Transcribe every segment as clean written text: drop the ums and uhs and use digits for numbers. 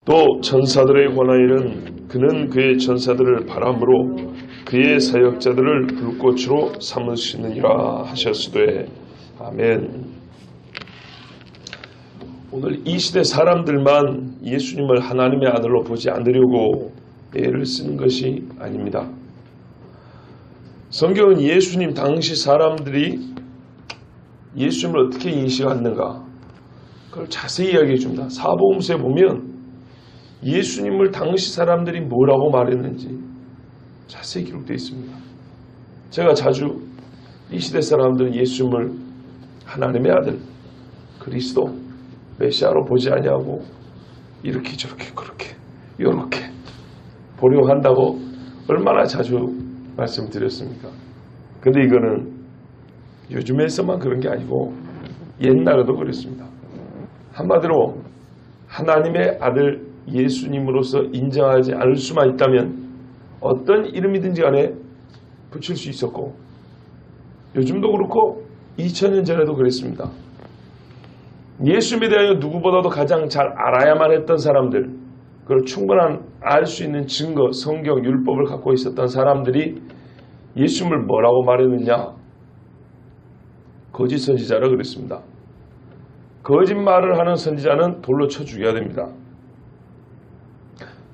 또 천사들의 권하에는 그는 그의 천사들을 바람으로 그의 사역자들을 불꽃으로 삼으시느니라 하셨으되 아멘. 오늘 이 시대 사람들만 예수님을 하나님의 아들로 보지 않으려고 애를 쓰는 것이 아닙니다. 성경은 예수님 당시 사람들이 예수님을 어떻게 인식했는가 그걸 자세히 이야기해 줍니다. 사복음서에 보면 예수님을 당시 사람들이 뭐라고 말했는지 자세히 기록되어 있습니다. 제가 자주 이 시대 사람들은 예수님을 하나님의 아들, 그리스도, 메시아로 보지 아니하고 이렇게 저렇게 그렇게 이렇게 보려고 한다고 얼마나 자주 말씀드렸습니까? 근데 이거는 요즘에서만 그런 게 아니고 옛날에도 그랬습니다. 한마디로 하나님의 아들 예수님으로서 인정하지 않을 수만 있다면 어떤 이름이든지 간에 붙일 수 있었고 요즘도 그렇고 2000년 전에도 그랬습니다. 예수님에 대하여 누구보다도 가장 잘 알아야만 했던 사람들, 그걸 충분한 알 수 있는 증거, 성경, 율법을 갖고 있었던 사람들이 예수님을 뭐라고 말했느냐? 거짓 선지자라 그랬습니다. 거짓말을 하는 선지자는 돌로 쳐 죽여야 됩니다.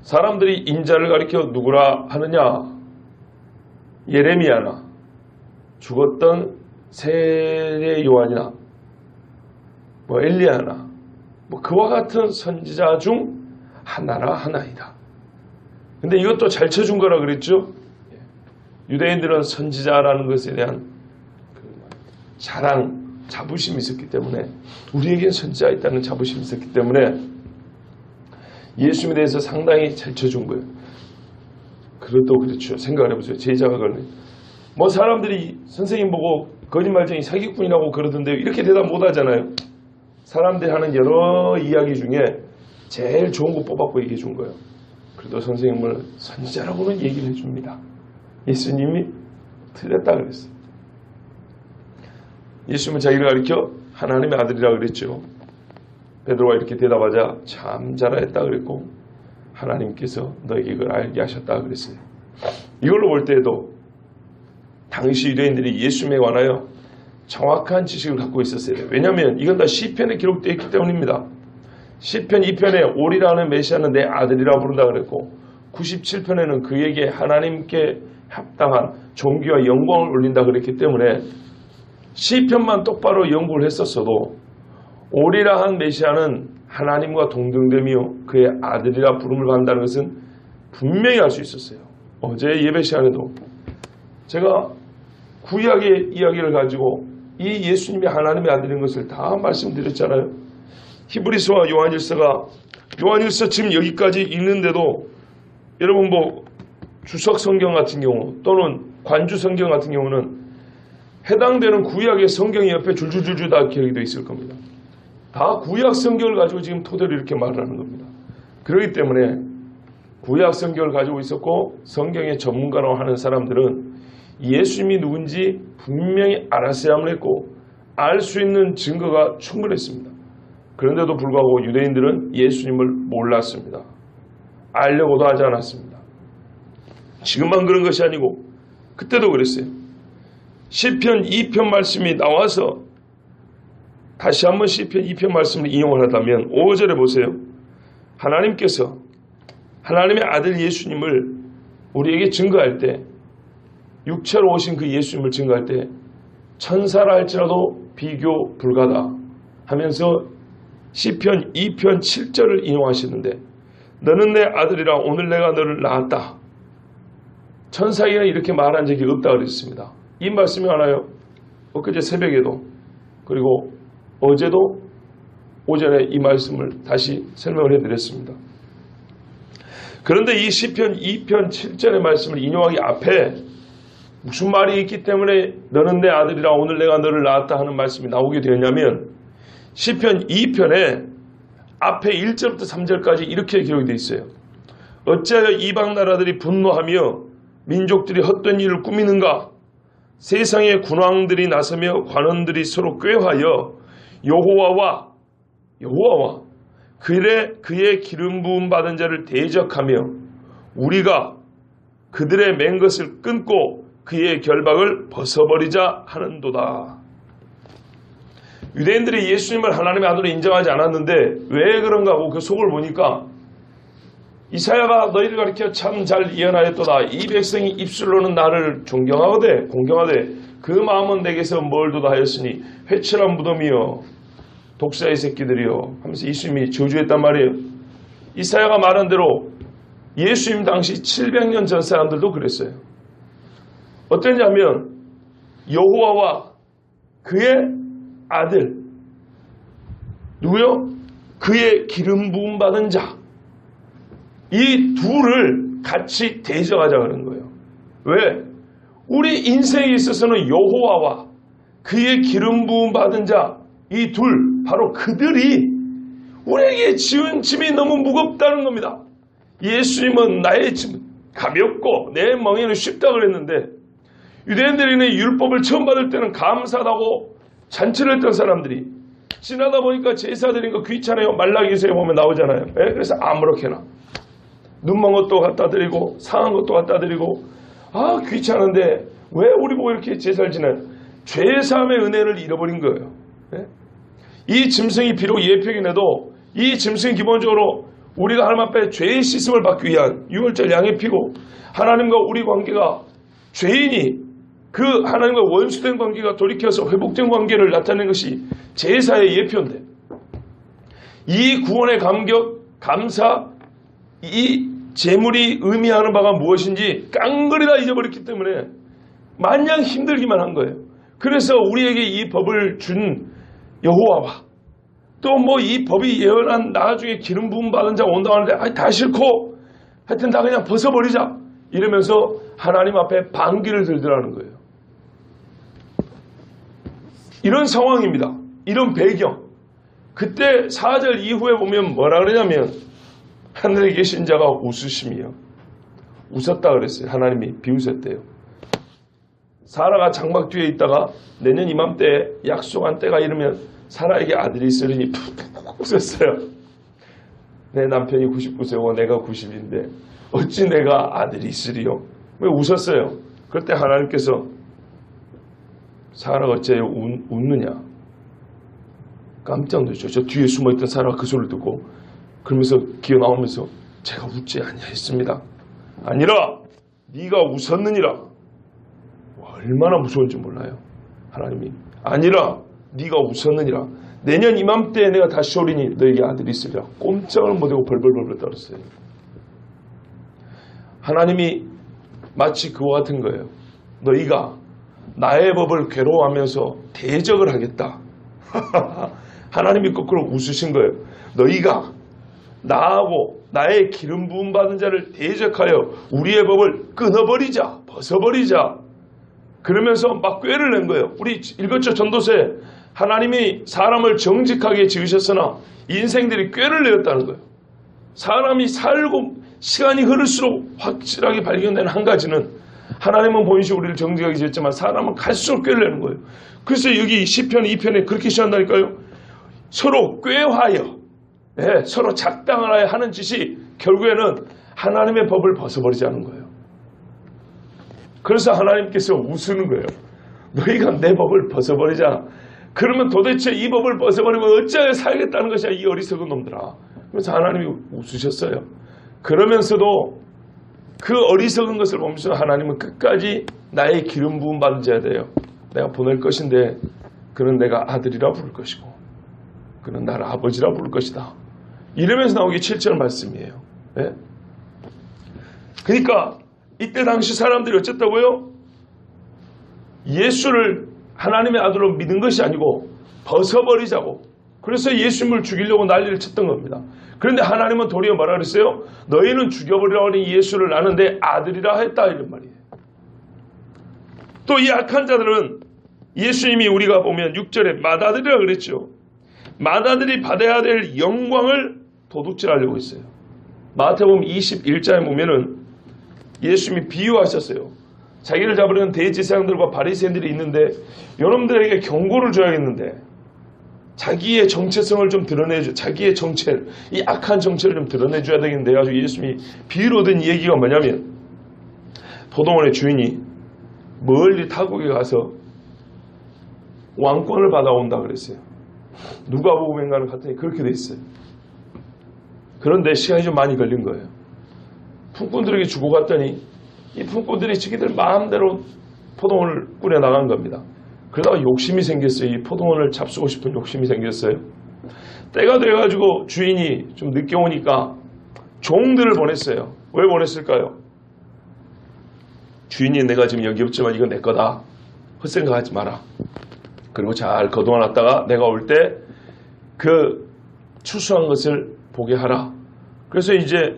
사람들이 인자를 가리켜 누구라 하느냐? 예레미야나 죽었던 세례 요한이나 엘리야나 그와 같은 선지자 중 하나라 하나이다. 근데 이것도 잘 쳐준 거라 그랬죠. 유대인들은 선지자라는 것에 대한 자랑, 자부심이 있었기 때문에 우리에겐 선지자 있다는 자부심이 있었기 때문에 예수님에 대해서 상당히 잘 쳐준 거예요. 그래도 그렇죠. 생각을 해보세요. 제자가 그러네. 사람들이 선생님 보고 거짓말쟁이 사기꾼이라고 그러던데 이렇게 대답 못 하잖아요. 사람들이 하는 여러 이야기 중에 제일 좋은 거 뽑아서 얘기해 준 거예요. 그래도 선생님을 선지자라고는 얘기를 해줍니다. 예수님이 틀렸다 그랬어요. 예수님은 자기를 가리켜 하나님의 아들이라 그랬죠. 베드로가 이렇게 대답하자 참 잘했다 그랬고 하나님께서 너에게 이걸 알게 하셨다 그랬어요. 이걸로 볼 때에도 당시 유대인들이 예수님에 관하여 정확한 지식을 갖고 있었어요. 왜냐하면 이건 다 시편에 기록되어 있기 때문입니다. 시편 2편에 오리라는 메시아는 내 아들이라 부른다 그랬고 97편에는 그에게 하나님께 합당한 존귀와 영광을 올린다 그랬기 때문에 시편만 똑바로 연구를 했었어도 오리라 한 메시아는 하나님과 동등되며 그의 아들이라 부름을 받는다는 것은 분명히 알 수 있었어요. 어제 예배 시간에도 제가 구약의 이야기를 가지고 이 예수님이 하나님의 아들인 것을 다 말씀드렸잖아요. 히브리서와 요한일서 지금 여기까지 읽는데도 여러분 주석 성경 같은 경우 또는 관주 성경 같은 경우는 해당되는 구약의 성경이 옆에 줄줄줄줄 다 기록이 되어 있을 겁니다. 다 구약 성경을 가지고 지금 토대로 이렇게 말을 하는 겁니다. 그렇기 때문에 구약 성경을 가지고 있었고 성경의 전문가라고 하는 사람들은 예수님이 누군지 분명히 알았어야만 했고 알 수 있는 증거가 충분했습니다. 그런데도 불구하고 유대인들은 예수님을 몰랐습니다. 알려고도 하지 않았습니다. 지금만 그런 것이 아니고 그때도 그랬어요. 시편 2편 말씀이 나와서 다시 한번 시편 2편 말씀을 인용을 하다면 5절에 보세요. 하나님께서 하나님의 아들 예수님을 우리에게 증거할 때 육체로 오신 그 예수님을 증거할 때 천사라 할지라도 비교 불가다 하면서 시편 2편 7절을 인용하시는데 너는 내 아들이라 오늘 내가 너를 낳았다. 천사에게는 이렇게 말한 적이 없다 그랬습니다. 이 말씀이 하나요. 엊그제 새벽에도 그리고 어제도 오전에 이 말씀을 다시 설명을 해드렸습니다. 그런데 이 시편 2편 7절의 말씀을 인용하기 앞에 무슨 말이 있기 때문에 너는 내 아들이라 오늘 내가 너를 낳았다 하는 말씀이 나오게 되었냐면 시편 2편에 앞에 1절부터 3절까지 이렇게 기록이 되어 있어요. 어찌하여 이방 나라들이 분노하며 민족들이 헛된 일을 꾸미는가? 세상의 군왕들이 나서며 관원들이 서로 꾀하여 여호와와 그의 기름 부음 받은 자를 대적하며 우리가 그들의 맨 것을 끊고 그의 결박을 벗어버리자 하는도다. 유대인들이 예수님을 하나님의 아들로 인정하지 않았는데 왜 그런가 하고 그 속을 보니까 이사야가 너희를 가리켜 참 잘 예언하였도다. 이 백성이 입술로는 나를 존경하되 공경하되 그 마음은 내게서 멀도다 하였으니 회칠한 무덤이여 독사의 새끼들이여 하면서 예수님이 저주했단 말이에요. 이사야가 말한 대로 예수님 당시 700년 전 사람들도 그랬어요. 어땠냐면 여호와와 그의 아들 누구요? 그의 기름 부음 받은 자, 이 둘을 같이 대적하자 그런 거예요. 왜? 우리 인생에 있어서는 여호와와 그의 기름 부음 받은 자, 이 둘, 바로 그들이 우리에게 지은 짐이 너무 무겁다는 겁니다. 예수님은 나의 짐은 가볍고 내 멍에는 쉽다 그랬는데 유대인들이는 율법을 처음 받을 때는 감사하다고 잔치를 했던 사람들이 지나다 보니까 제사 드린 거 귀찮아요. 말라기서에 보면 나오잖아요. 네? 그래서 아무렇게나 눈 먼 것도 갖다 드리고 상한 것도 갖다 드리고 귀찮은데 왜 우리 보고 이렇게 제사를 지내요? 죄사함의 은혜를 잃어버린 거예요. 네? 이 짐승이 비록 예표긴 해도 이 짐승이 기본적으로 우리가 하나님 앞에 죄의 씻음을 받기 위한 유월절 양의 피고 하나님과 우리 관계가 죄인이 그 하나님과 원수된 관계가 돌이켜서 회복된 관계를 나타내는 것이 제사의 예표인데 이 구원의 감격, 감사, 이 제물이 의미하는 바가 무엇인지 깡그리 다 잊어버렸기 때문에 마냥 힘들기만 한 거예요. 그래서 우리에게 이 법을 준 여호와와 또 뭐 이 법이 예언한 나중에 기름 부음 받은 자가 온다고 하는데 다 싫고 하여튼 다 그냥 벗어버리자 이러면서 하나님 앞에 반기를 들더라는 거예요. 이런 상황입니다. 이런 배경. 그때 4절 이후에 보면 뭐라 그러냐면 하늘에 계신 자가 웃으심이요. 웃었다 그랬어요. 하나님이 비웃었대요. 사라가 장막 뒤에 있다가 내년 이맘때 약속한 때가 이르면 사라에게 아들이 있으리니 푹 웃었어요. 내 남편이 99세고 내가 90인데 어찌 내가 아들이 있으리요. 왜 웃었어요? 그럴 때 하나님께서 사라가 어째 웃느냐. 깜짝 놀랐죠. 저 뒤에 숨어있던 사라가 그 소리를 듣고 그러면서 기어 나오면서 제가 웃지 아니하였습니다. 아니라 네가 웃었느니라. 얼마나 무서운지 몰라요. 하나님이 아니라 네가 웃었느니라. 내년 이맘때에 내가 다시 오리니 너에게 아들이 있으리라. 꼼짝을 못하고 벌벌벌 떨었어요. 하나님이 마치 그와 같은 거예요. 너희가 나의 법을 괴로워하면서 대적을 하겠다. 하나님이 거꾸로 웃으신 거예요. 너희가 나하고 나의 기름 부음 받은 자를 대적하여 우리의 법을 끊어버리자, 벗어버리자. 그러면서 막 꾀를 낸 거예요. 우리 읽었죠? 전도서에 하나님이 사람을 정직하게 지으셨으나 인생들이 꾀를 내었다는 거예요. 사람이 살고 시간이 흐를수록 확실하게 발견되는 한 가지는 하나님은 본시 우리를 정직하게 지었지만 사람은 갈수록 꾀를 내는 거예요. 그래서 여기 시편 2편에 그렇게 시작한다니까요. 서로 꾀하여 서로 작당하여 하는 짓이 결국에는 하나님의 법을 벗어버리자는 거예요. 그래서 하나님께서 웃으는 거예요. 너희가 내 법을 벗어버리자. 그러면 도대체 이 법을 벗어버리면 어찌하여 살겠다는 것이야 이 어리석은 놈들아. 그래서 하나님이 웃으셨어요. 그러면서도 그 어리석은 것을 보면서 하나님은 끝까지 나의 기름 부음 받은 자야 돼요. 내가 보낼 것인데 그는 내가 아들이라 부를 것이고 그는 나를 아버지라 부를 것이다. 이러면서 나오기 7절 말씀이에요. 네? 그러니까 이때 당시 사람들이 어쨌다고요? 예수를 하나님의 아들로 믿은 것이 아니고 벗어버리자고. 그래서 예수님을 죽이려고 난리를 쳤던 겁니다. 그런데 하나님은 도리어 뭐라 그랬어요? 너희는 죽여버리라고 하니 예수를 나는 내 아들이라 했다 이런 말이에요. 또 이 악한 자들은 예수님이 우리가 보면 6절에 맏아들이라 그랬죠. 맏아들이 받아야 될 영광을 도둑질하려고 했어요. 마태복음 21장에 보면은 예수님이 비유하셨어요. 자기를 잡으려는 대제사장들과 바리새인들이 있는데 여러분들에게 경고를 줘야겠는데 자기의 정체성을 좀 드러내줘. 자기의 정체, 이 악한 정체를 좀 드러내줘야 되겠는데 가지고 예수님이 비유로 된 얘기가 뭐냐면 포도원의 주인이 멀리 타국에 가서 왕권을 받아온다 그랬어요. 누가복음인가는 같으니 그렇게 돼 있어요. 그런데 시간이 좀 많이 걸린 거예요. 품꾼들에게 주고 갔더니 이 품꾼들이 자기들 마음대로 포도원을 꾸려나간 겁니다. 그러다가 욕심이 생겼어요. 이 포도원을 잡수고 싶은 욕심이 생겼어요. 때가 돼가지고 주인이 좀 늦게 오니까 종들을 보냈어요. 왜 보냈을까요? 주인이 내가 지금 여기 없지만 이건 내 거다. 헛생각하지 마라. 그리고 잘 거두어놨다가 내가 올 때 그 추수한 것을 보게 하라. 그래서 이제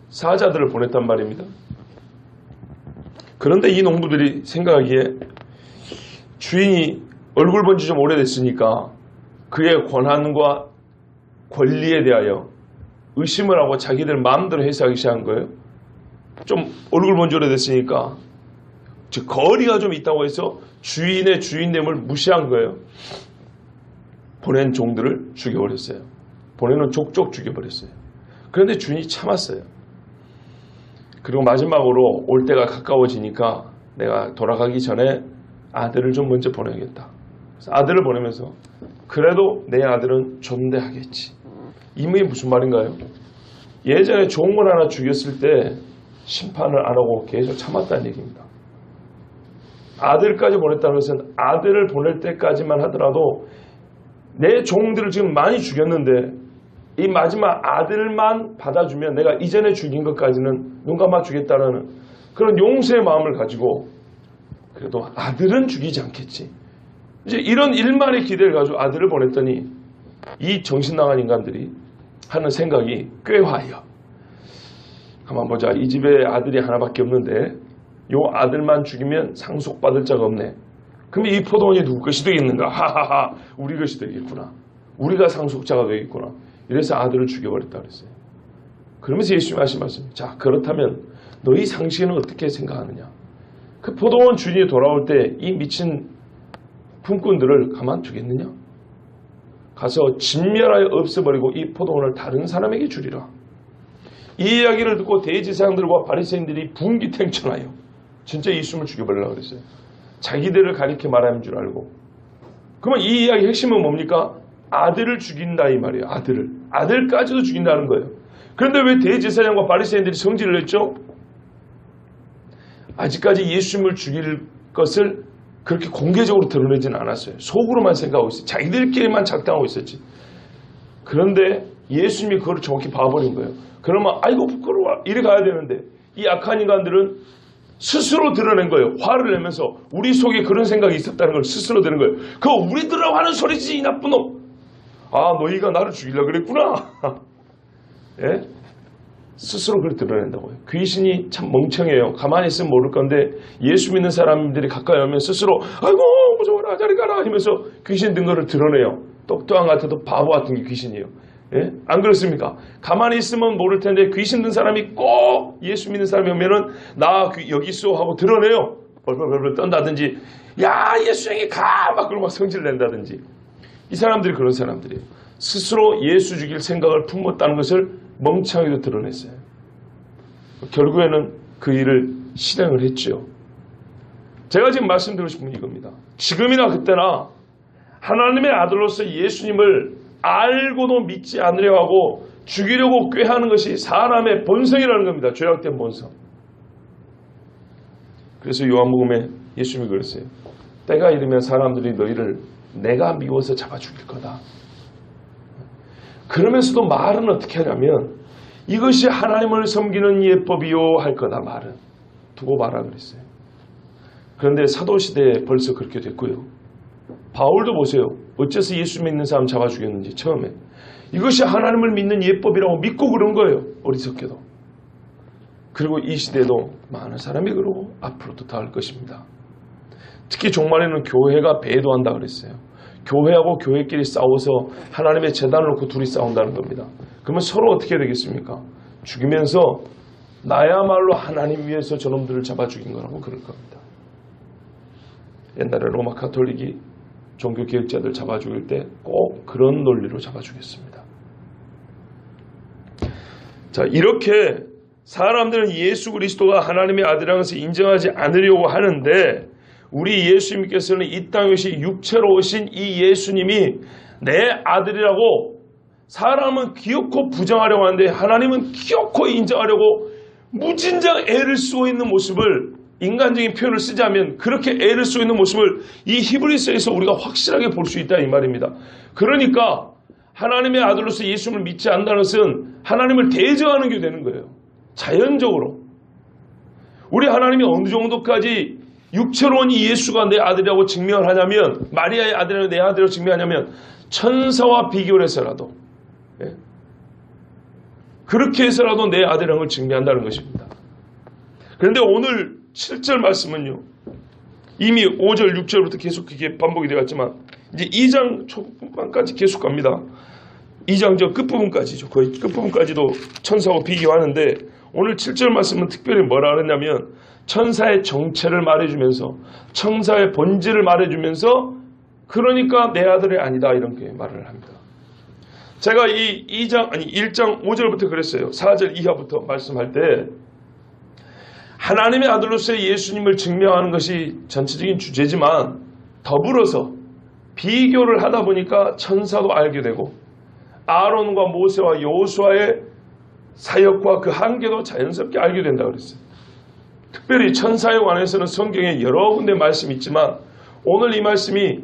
사자들을 보냈단 말입니다. 그런데 이 농부들이 생각하기에 주인이 얼굴 본 지 좀 오래됐으니까 그의 권한과 권리에 대하여 의심을 하고 자기들 마음대로 해석하기 시작한 거예요. 좀 얼굴 본 지 오래됐으니까 즉 거리가 좀 있다고 해서 주인의 주인됨을 무시한 거예요. 보낸 종들을 죽여버렸어요. 보내는 족족 죽여버렸어요. 그런데 주인이 참았어요. 그리고 마지막으로 올 때가 가까워지니까 내가 돌아가기 전에 아들을 좀 먼저 보내야겠다. 그래서 아들을 보내면서 그래도 내 아들은 존대하겠지. 이 말이 무슨 말인가요? 예전에 종을 하나 죽였을 때 심판을 안 하고 계속 참았다는 얘기입니다. 아들까지 보냈다는 것은 아들을 보낼 때까지만 하더라도 내 종들을 지금 많이 죽였는데 이 마지막 아들만 받아주면 내가 이전에 죽인 것까지는 눈 감아 주겠다는 그런 용서의 마음을 가지고 그래도 아들은 죽이지 않겠지. 이제 이런 일만의 기대를 가지고 아들을 보냈더니 이 정신나간 인간들이 하는 생각이 꾀화예요. 가만 보자. 이 집에 아들이 하나밖에 없는데 요 아들만 죽이면 상속받을 자가 없네. 그러면 이 포도원이 누구 것이 되겠는가? 하하하, 우리 것이 되겠구나. 우리가 상속자가 되겠구나. 이래서 아들을 죽여버렸다 그랬어요. 그러면서 예수님이 하신 말씀, 자 그렇다면 너희 상식에는 어떻게 생각하느냐? 그 포도원 주인이 돌아올 때 이 미친 품꾼들을 가만두겠느냐? 가서 진멸하여 없애버리고 이 포도원을 다른 사람에게 주리라. 이 이야기를 듣고 대제사장들과 바리새인들이 분기탱천하여 진짜 예수님을 죽여버리려고 그랬어요. 자기들을 가리켜 말하는 줄 알고. 그러면 이 이야기의 핵심은 뭡니까? 아들을 죽인다 이 말이에요. 아들까지도 죽인다는 거예요. 그런데 왜 대제사장과 바리새인들이 성질을 냈죠? 아직까지 예수님을 죽일 것을 그렇게 공개적으로 드러내지는 않았어요. 속으로만 생각하고 있어요. 자기들끼리만 작당하고 있었지. 그런데 예수님이 그걸 정확히 봐버린 거예요. 그러면 아이고 부끄러워 이래 가야 되는데 이 악한 인간들은 스스로 드러낸 거예요. 화를 내면서 우리 속에 그런 생각이 있었다는 걸 스스로 드러낸 거예요. 그거 우리들하고 하는 소리지 이 나쁜 놈. 아 너희가 나를 죽이려고 그랬구나. 예? 스스로 그걸 드러낸다고요. 귀신이 참 멍청해요. 가만히 있으면 모를 건데 예수 믿는 사람들이 가까이 오면 스스로 아이고 무서워라 저리 가라 하면서 귀신 든 거를 드러내요. 똑똑한 것 같아도 바보 같은 게 귀신이에요. 예? 안 그렇습니까? 가만히 있으면 모를 텐데 귀신 든 사람이 꼭 예수 믿는 사람이 오면은 나 여기 있어 하고 드러내요. 벌벌벌 떤다든지 야 예수 형이 가 막 그러고 막 성질 낸다든지. 이 사람들이 그런 사람들이에요. 스스로 예수 죽일 생각을 품었다는 것을 멍청하게도 드러냈어요. 결국에는 그 일을 실행을 했죠. 제가 지금 말씀드리고 싶은 건 이겁니다. 지금이나 그때나 하나님의 아들로서 예수님을 알고도 믿지 않으려고 하고 죽이려고 꾀하는 것이 사람의 본성이라는 겁니다. 죄악된 본성. 그래서 요한복음에 예수님이 그랬어요. 때가 이르면 사람들이 너희를 내가 미워서 잡아 죽일 거다. 그러면서도 말은 어떻게 하냐면 이것이 하나님을 섬기는 예법이요 할 거다 말은. 두고 봐라 그랬어요. 그런데 사도시대에 벌써 그렇게 됐고요. 바울도 보세요. 어째서 예수 믿는 사람 잡아 죽였는지 처음에. 이것이 하나님을 믿는 예법이라고 믿고 그런 거예요. 어리석게도. 그리고 이 시대도 많은 사람이 그러고 앞으로도 더 할 것입니다. 특히 종말에는 교회가 배도한다 그랬어요. 교회하고 교회끼리 싸워서 하나님의 제단을 놓고 둘이 싸운다는 겁니다. 그러면 서로 어떻게 되겠습니까? 죽이면서 나야말로 하나님 위해서 저놈들을 잡아 죽인 거라고 그럴 겁니다. 옛날에 로마 가톨릭이 종교 개혁자들 잡아 죽일 때 꼭 그런 논리로 잡아 죽였습니다. 자, 이렇게 사람들은 예수 그리스도가 하나님의 아들이라는 것을 인정하지 않으려고 하는데, 우리 예수님께서는 이 땅에 오신 육체로 오신 이 예수님이 내 아들이라고 사람은 기어코 부정하려고 하는데 하나님은 기어코 인정하려고 무진장 애를 쓰고 있는 모습을, 인간적인 표현을 쓰자면 그렇게 애를 쓰고 있는 모습을 이 히브리서에서 우리가 확실하게 볼 수 있다 이 말입니다. 그러니까 하나님의 아들로서 예수님을 믿지 않는다는 것은 하나님을 대적하는 게 되는 거예요. 자연적으로. 우리 하나님이 어느 정도까지 육체로 온 이 예수가 내 아들이라고 증명을 하냐면, 마리아의 아들이라고 내 아들이라고 증명하냐면 천사와 비교를 해서라도, 그렇게 해서라도 내 아들이라는 걸 증명한다는 것입니다. 그런데 오늘 7절 말씀은요, 이미 5절, 6절부터 계속 그게 반복이 되었지만 이제 2장 초반까지 계속 갑니다. 2장 저 끝부분까지죠. 거의 끝부분까지도 천사와 비교하는데, 오늘 7절 말씀은 특별히 뭐라 그러냐면 천사의 정체를 말해주면서, 천사의 본질을 말해주면서, 그러니까 내 아들이 아니다 이렇게 말을 합니다. 제가 이 1장 5절부터 그랬어요. 4절 이하부터 말씀할 때 하나님의 아들로서의 예수님을 증명하는 것이 전체적인 주제지만, 더불어서 비교를 하다 보니까 천사도 알게 되고 아론과 모세와 여호수아의 사역과 그 한계도 자연스럽게 알게 된다고 그랬어요. 특별히 천사에 관해서는 성경에 여러 군데 말씀이 있지만, 오늘 이 말씀이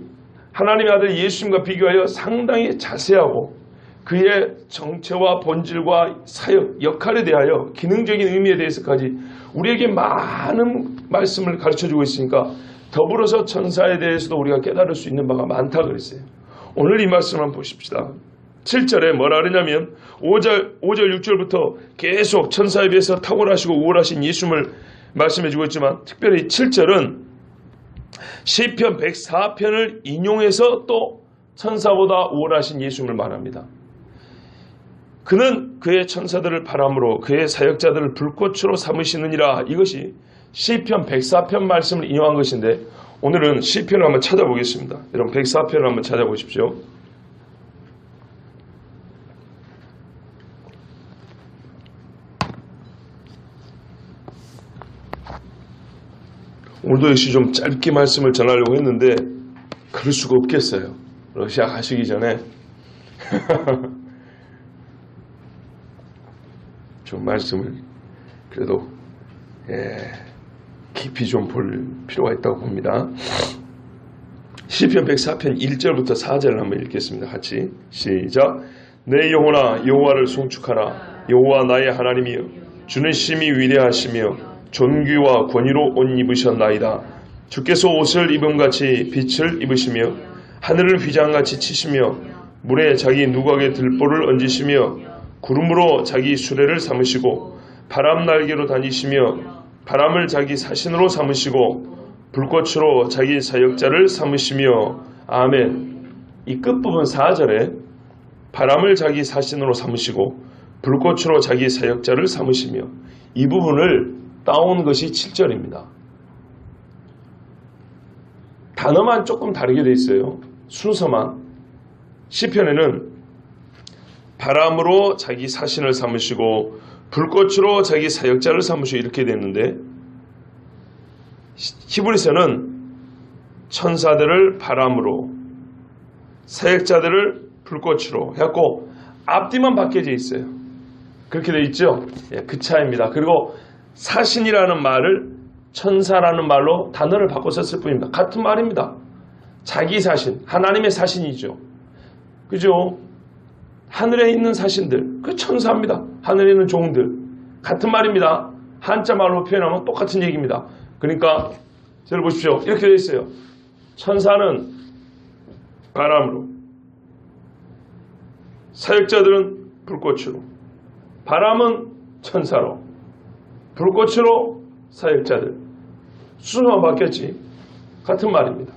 하나님의 아들 예수님과 비교하여 상당히 자세하고 그의 정체와 본질과 사역, 역할에 대하여, 기능적인 의미에 대해서까지 우리에게 많은 말씀을 가르쳐주고 있으니까 더불어서 천사에 대해서도 우리가 깨달을 수 있는 바가 많다 그랬어요. 오늘 이 말씀을 한번 보십시다. 7절에 뭐라 그러냐면 5절 6절부터 계속 천사에 비해서 탁월하시고 우월하신 예수님을 말씀해주고 있지만, 특별히 7절은 시편 104편을 인용해서 또 천사보다 우월하신 예수님을 말합니다. 그는 그의 천사들을 바람으로 그의 사역자들을 불꽃으로 삼으시느니라. 이것이 시편 104편 말씀을 인용한 것인데, 오늘은 시편을 한번 찾아보겠습니다. 여러분 104편을 한번 찾아보십시오. 오늘도 역시 좀 짧게 말씀을 전하려고 했는데 그럴 수가 없겠어요. 러시아 가시기 전에 좀 말씀을 그래도 깊이 좀 볼 필요가 있다고 봅니다. 시편 104편 1절부터 4절을 한번 읽겠습니다. 같이 시작. 내 영혼아 여호와를 송축하라. 여호와 나의 하나님이여, 주는 심히 위대하시며 존귀와 권위로 옷 입으셨나이다. 주께서 옷을 입음같이 빛을 입으시며 하늘을 휘장같이 치시며 물에 자기 누각의 들보를 얹으시며 구름으로 자기 수레를 삼으시고 바람 날개로 다니시며 바람을 자기 사신으로 삼으시고 불꽃으로 자기 사역자를 삼으시며. 아멘. 이 끝부분 4절에 바람을 자기 사신으로 삼으시고 불꽃으로 자기 사역자를 삼으시며, 이 부분을 따온 것이 7절입니다. 단어만 조금 다르게 되어 있어요. 순서만. 시편에는 바람으로 자기 사신을 삼으시고 불꽃으로 자기 사역자를 삼으시고 이렇게 됐는데, 히브리서는 천사들을 바람으로 사역자들을 불꽃으로 해갖고 앞뒤만 바뀌어져 있어요. 그렇게 되어 있죠. 그 차이입니다. 그리고 사신이라는 말을 천사라는 말로 단어를 바꿔 썼을 뿐입니다. 같은 말입니다. 자기 사신, 하나님의 사신이죠. 그죠? 하늘에 있는 사신들, 그 천사입니다. 하늘에 있는 종들. 같은 말입니다. 한자 말로 표현하면 똑같은 얘기입니다. 그러니까 잘 보십시오. 이렇게 되어 있어요. 천사는 바람으로, 사역자들은 불꽃으로, 바람은 천사로, 불꽃으로 사역자들. 순서만 바뀌었지 같은 말입니다.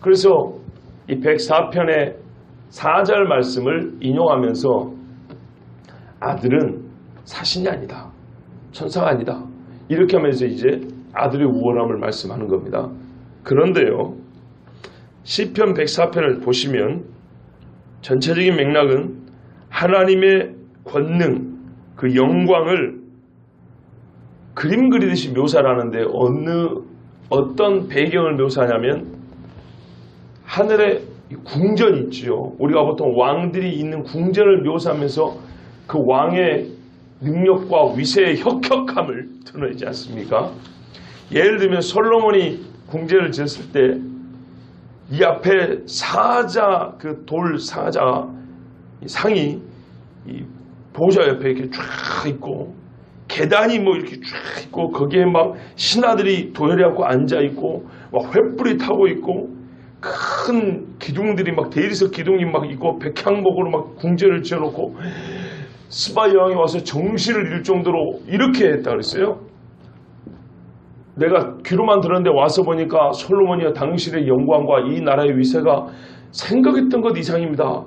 그래서 이 104편의 4절 말씀을 인용하면서 아들은 사신이 아니다, 천사가 아니다, 이렇게 하면서 이제 아들의 우월함을 말씀하는 겁니다. 그런데요, 시편 104편을 보시면 전체적인 맥락은 하나님의 권능, 그 영광을 그림 그리듯이 묘사를 하는데 어떤 배경을 묘사하냐면 하늘에 궁전이 있지요. 우리가 보통 왕들이 있는 궁전을 묘사하면서 그 왕의 능력과 위세의 혁혁함을 드러내지 않습니까? 예를 들면 솔로몬이 궁전을 지었을 때 이 앞에 사자, 그 돌 사자 상이 이 보좌 옆에 이렇게 쫙 있고 계단이 뭐 이렇게 쫙 있고 거기에 막 신하들이 도열해갖고 앉아 있고 막 횃불이 타고 있고 큰 기둥들이 막 대리석 기둥이 막 있고 백향목으로 막 궁전을 지어놓고 스바 여왕이 와서 정신을 잃을 정도로 이렇게 했다 그랬어요. 내가 귀로만 들었는데 와서 보니까 솔로몬이와 당신의 영광과 이 나라의 위세가 생각했던 것 이상입니다.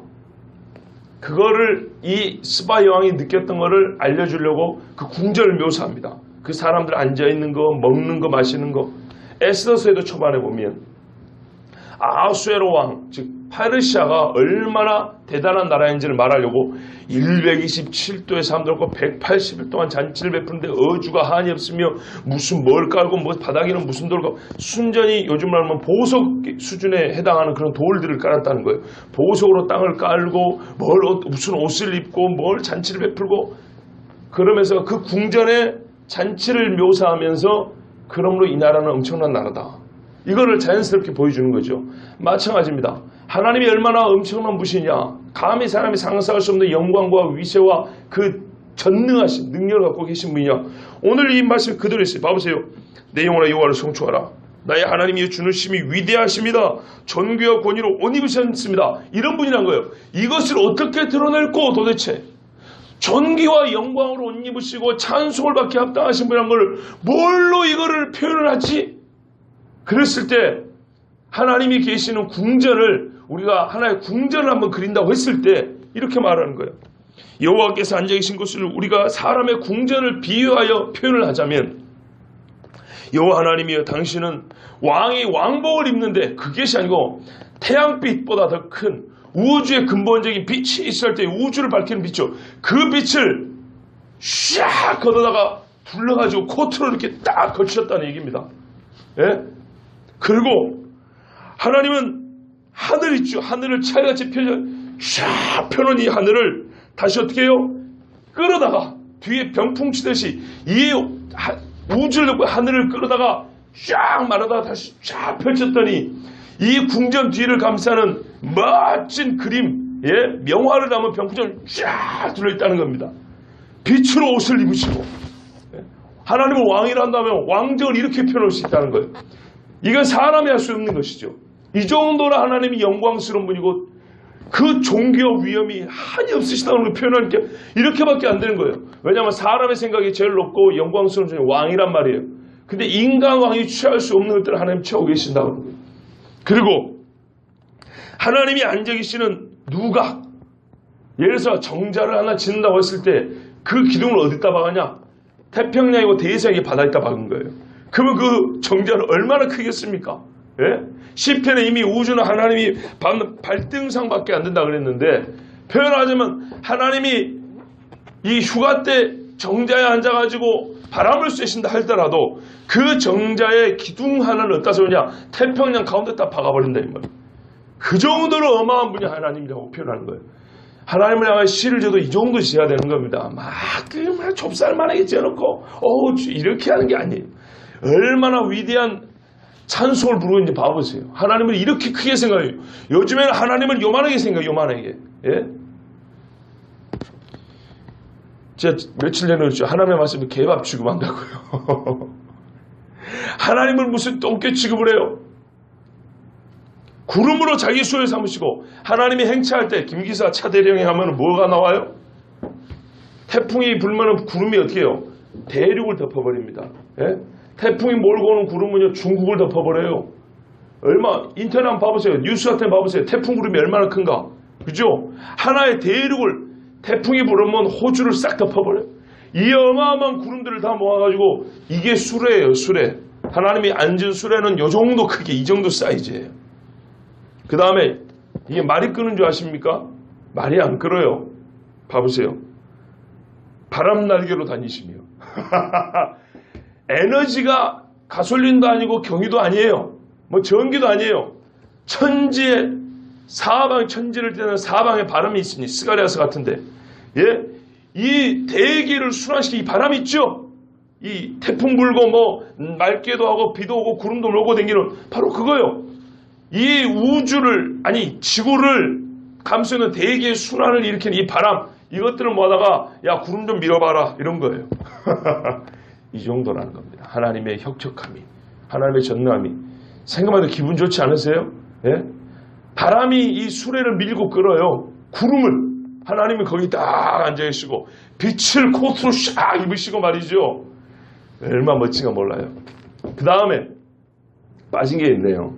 그거를 이 스바 여왕이 느꼈던 거를 알려주려고 그 궁전을 묘사합니다. 그 사람들 앉아있는 거, 먹는 거, 마시는 거. 에스더서에도 초반에 보면 아수에로 왕, 즉 페르시아가 얼마나 대단한 나라인지를 말하려고 127도의 사람들과 180일 동안 잔치를 베푸는데 어주가 한이 없으며 무슨 뭘 깔고 뭐 바닥에는 무슨 돌고 순전히 요즘 말하면 보석 수준에 해당하는 그런 돌들을 깔았다는 거예요. 보석으로 땅을 깔고 무슨 옷을 입고 뭘 잔치를 베풀고 그러면서 그 궁전의 잔치를 묘사하면서 그러므로 이 나라는 엄청난 나라다. 이거를 자연스럽게 보여주는 거죠. 마찬가지입니다. 하나님이 얼마나 엄청난 분이냐. 감히 사람이 상상할 수 없는 영광과 위세와 그 전능하신 능력을 갖고 계신 분이냐. 오늘 이 말씀 그대로 있어요. 봐보세요. 내 영혼아 여호와를 송축하라. 나의 하나님이 주는 심이 위대하십니다. 존귀와 권위로 옷 입으셨습니다. 이런 분이란 거예요. 이것을 어떻게 드러낼고 도대체 존귀와 영광으로 옷 입으시고 찬송을 받게 합당하신 분이란 걸 뭘로 이거를 표현을 하지? 그랬을 때 하나님이 계시는 궁전을 우리가 하나의 궁전을 한번 그린다고 했을 때 이렇게 말하는 거예요. 여호와께서 앉아 계신 곳을 우리가 사람의 궁전을 비유하여 표현을 하자면 여호와 하나님이여 당신은 왕이 왕복을 입는데 그것이 아니고 태양빛보다 더 큰 우주의 근본적인 빛이 있을 때 우주를 밝히는 빛이죠. 그 빛을 샥 걷어다가 불러가지고 코트로 이렇게 딱 걸치셨다는 얘기입니다. 예? 그리고 하나님은 하늘 있죠. 하늘을 차같이 쫙 펴놓은 이 하늘을 다시 어떻게 해요? 끌어다가 뒤에 병풍 치듯이 이 우주를 놓고 하늘을 끌어다가 쫙 말아다가 다시 쫙 펼쳤더니 이 궁전 뒤를 감싸는 멋진 그림, 예? 명화를 담은 병풍전을 쫙 둘러있다는 겁니다. 빛으로 옷을 입으시고 하나님은 왕이라 한다면 왕정을 이렇게 펴놓을 수 있다는 거예요. 이건 사람이 할 수 없는 것이죠. 이 정도로 하나님이 영광스러운 분이고 그 존귀와 위엄이 한이 없으시다는 걸 표현하는 게 이렇게밖에 안 되는 거예요. 왜냐하면 사람의 생각이 제일 높고 영광스러운 분이 왕이란 말이에요. 근데 인간 왕이 취할 수 없는 것들을 하나님 취하고 계신다는 거예요. 그리고 하나님이 앉아 계시는 누각, 예를 들어서 정자를 하나 짓는다고 했을 때 그 기둥을 어디다 박았냐? 태평양이고 대서양의 바다에다 박은 거예요. 그러면 그 정자는 얼마나 크겠습니까? 예? 시편에 이미 우주는 하나님이 발등상밖에 안 된다 그랬는데 표현하자면 하나님이 이 휴가 때 정자에 앉아가지고 바람을 쐬신다 할더라도 그 정자의 기둥 하나를 어디다 세우냐? 태평양 가운데다 박아버린다 이 말이에요. 그 정도로 어마한 분이 하나님이라고 표현하는 거예요. 하나님을 향해 시를 줘도 이 정도 지어야 되는 겁니다. 막 좁쌀만하게 지어놓고 이렇게 하는 게 아니에요. 얼마나 위대한 찬송을 부르는지 봐보세요. 하나님을 이렇게 크게 생각해요. 요즘에는 하나님을 요만하게 생각해요. 요만하게. 예? 제가 며칠 전에 그랬죠. 하나님의 말씀을 개밥 취급한다고요. 하나님을 무슨 똥개 취급을 해요. 구름으로 자기 수를 삼으시고 하나님이 행차할 때 김기사 차대령에 하면 뭐가 나와요? 태풍이 불면 구름이 어떻게 해요? 대륙을 덮어버립니다. 예? 태풍이 몰고 오는 구름은요 중국을 덮어버려요. 인터넷 한번 봐보세요. 뉴스 같은 거 봐보세요. 태풍 구름이 얼마나 큰가. 그죠? 하나의 대륙을 태풍이 불으면 호주를 싹 덮어버려요. 이 어마어마한 구름들을 다 모아가지고 이게 수레예요. 수레. 하나님이 앉은 수레는 요 정도 크기, 이 정도 사이즈예요. 그 다음에 이게 말이 끄는 줄 아십니까? 말이 안 끓어요. 봐보세요. 바람 날개로 다니시며 에너지가 가솔린도 아니고 경유도 아니에요. 뭐 전기도 아니에요. 천지에 사방 천지를 떼는 사방에 바람이 있으니 스가랴서 같은데 예? 이 대기를 순환시키는 이 바람이 있죠? 이 태풍 불고 뭐 맑기도 하고 비도 오고 구름도 몰고 다니는 바로 그거요. 이 우주를 아니 지구를 감싸는 대기의 순환을 일으키는 이 바람 이것들을 모아다가 야 구름 좀 밀어봐라 이런 거예요. 이 정도라는 겁니다. 하나님의 혁혁함이 하나님의 전능함이 생각만 해도 기분 좋지 않으세요? 예? 바람이 이 수레를 밀고 끌어요. 구름을 하나님은 거기 딱 앉아계시고 빛을 코트로 샥 입으시고 말이죠. 얼마나 멋진가 몰라요. 그 다음에 빠진 게 있네요.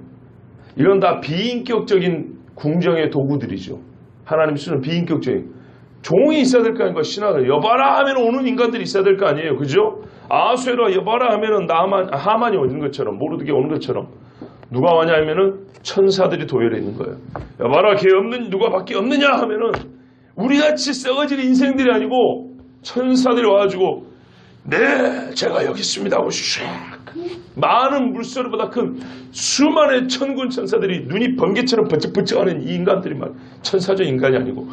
이건 다 비인격적인 궁정의 도구들이죠. 하나님 쓰는 비인격적인 종이 있어야 될 거 아닌가. 신하들 여봐라 하면 오는 인간들이 있어야 될 거 아니에요. 그죠? 아수에라 여봐라 하면은 하만이 오는 것처럼 모르드게 오는 것처럼 누가 와냐 하면은 천사들이 도열해 있는 거예요. 여봐라 걔 없는 누가 밖에 없느냐 하면은 우리같이 썩어질 인생들이 아니고 천사들이 와가지고 네 제가 여기 있습니다 하고 샥 많은 물소리보다 큰 수많은 천군 천사들이 눈이 번개처럼 번쩍번쩍하는 이 인간들이 말 천사적 인간이 아니고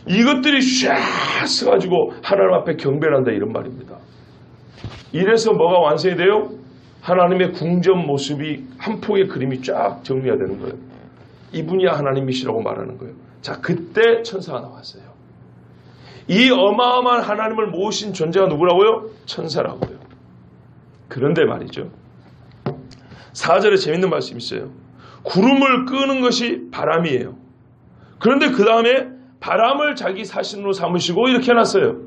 이것들이 샥 서가지고 하나님 앞에 경배를 한다 이런 말입니다. 이래서 뭐가 완성이 돼요? 하나님의 궁전 모습이 한 폭의 그림이 쫙 정리가 되는 거예요. 이분이야 하나님이시라고 말하는 거예요. 자 그때 천사가 나왔어요. 이 어마어마한 하나님을 모신 존재가 누구라고요? 천사라고요. 그런데 말이죠. 4절에 재밌는 말씀이 있어요. 구름을 끄는 것이 바람이에요. 그런데 그 다음에 바람을 자기 사신으로 삼으시고 이렇게 해놨어요.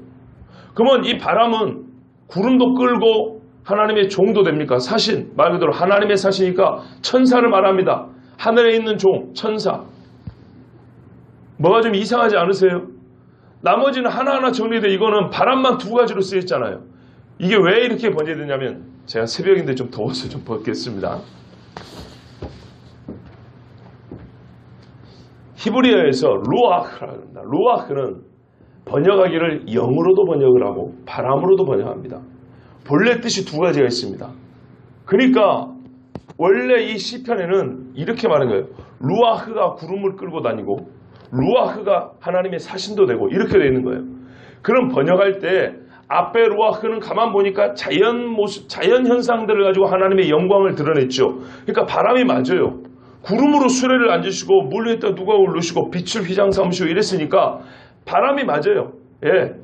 그러면 이 바람은 구름도 끌고 하나님의 종도 됩니까? 사신, 말 그대로 하나님의 사신이니까 천사를 말합니다. 하늘에 있는 종, 천사. 뭐가 좀 이상하지 않으세요? 나머지는 하나하나 정리돼 이거는 바람만 두 가지로 쓰였잖아요. 이게 왜 이렇게 번역되냐면 제가 새벽인데 좀 더워서 좀 벗겠습니다. 히브리어에서 루아흐라 합니다. 루아흐는 번역하기를 영으로도 번역을 하고 바람으로도 번역합니다. 본래 뜻이 두 가지가 있습니다. 그러니까 원래 이 시편에는 이렇게 말한 거예요. 루아흐가 구름을 끌고 다니고 루아흐가 하나님의 사신도 되고 이렇게 되어 있는 거예요. 그럼 번역할 때 앞에 루아흐는 가만 보니까 자연 모습, 자연 현상들을 가지고 하나님의 영광을 드러냈죠. 그러니까 바람이 맞아요. 구름으로 수레를 앉으시고 물 위에다 누가 올르시고 빛을 휘장 삼으시고 이랬으니까 바람이 맞아요. 예.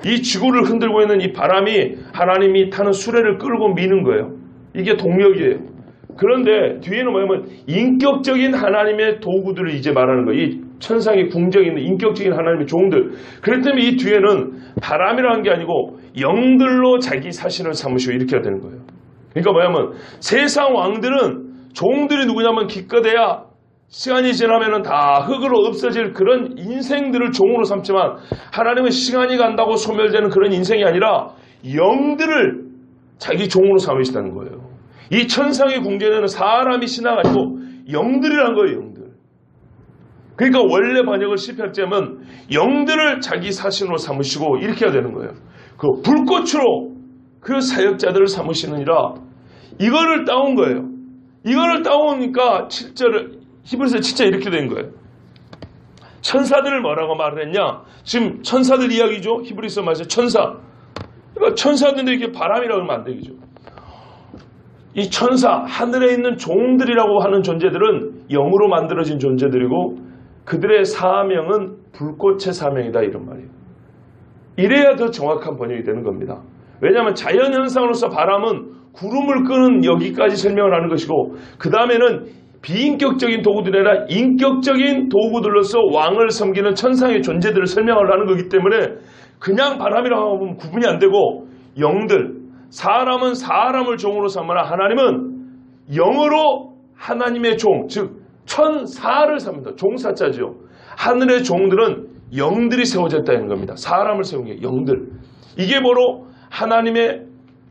이 지구를 흔들고 있는 이 바람이 하나님이 타는 수레를 끌고 미는 거예요. 이게 동력이에요. 그런데 뒤에는 뭐냐면 인격적인 하나님의 도구들을 이제 말하는 거예요. 이 천상의 궁정에 있는 인격적인 하나님의 종들. 그렇기 때문에 이 뒤에는 바람이라는 게 아니고 영들로 자기 사신을 삼으시고 이렇게 해야 되는 거예요. 그러니까 뭐냐면 세상 왕들은 종들이 누구냐면 기껏해야 시간이 지나면은 다 흙으로 없어질 그런 인생들을 종으로 삼지만 하나님은 시간이 간다고 소멸되는 그런 인생이 아니라 영들을 자기 종으로 삼으시다는 거예요. 이 천상의 궁전에는 사람이 신하가 아니고 영들이란 거예요. 영들. 그러니까 원래 번역을 시편자면 영들을 자기 사신으로 삼으시고 이렇게 해야 되는 거예요. 그 불꽃으로 그 사역자들을 삼으시느니라 이거를 따온 거예요. 이거를 따오니까 7절을 히브리서 진짜 이렇게 된 거예요. 천사들을 뭐라고 말을 했냐? 지금 천사들 이야기죠. 히브리서 말해서 천사. 그러니까 천사들인데 이렇게 바람이라고 하면 안 되겠죠. 이 천사, 하늘에 있는 종들이라고 하는 존재들은 영으로 만들어진 존재들이고 그들의 사명은 불꽃의 사명이다 이런 말이에요. 이래야 더 정확한 번역이 되는 겁니다. 왜냐하면 자연현상으로서 바람은 구름을 끄는 여기까지 설명을 하는 것이고 그 다음에는 비인격적인 도구들이 아니라 인격적인 도구들로서 왕을 섬기는 천상의 존재들을 설명을 하는 거기 때문에 그냥 바람이라고 하면 구분이 안 되고 영들, 사람은 사람을 종으로 삼으나 하나님은 영으로 하나님의 종, 즉 천사를 삼는다. 종사자죠. 하늘의 종들은 영들이 세워졌다는 겁니다. 사람을 세운 게 영들. 이게 바로 하나님의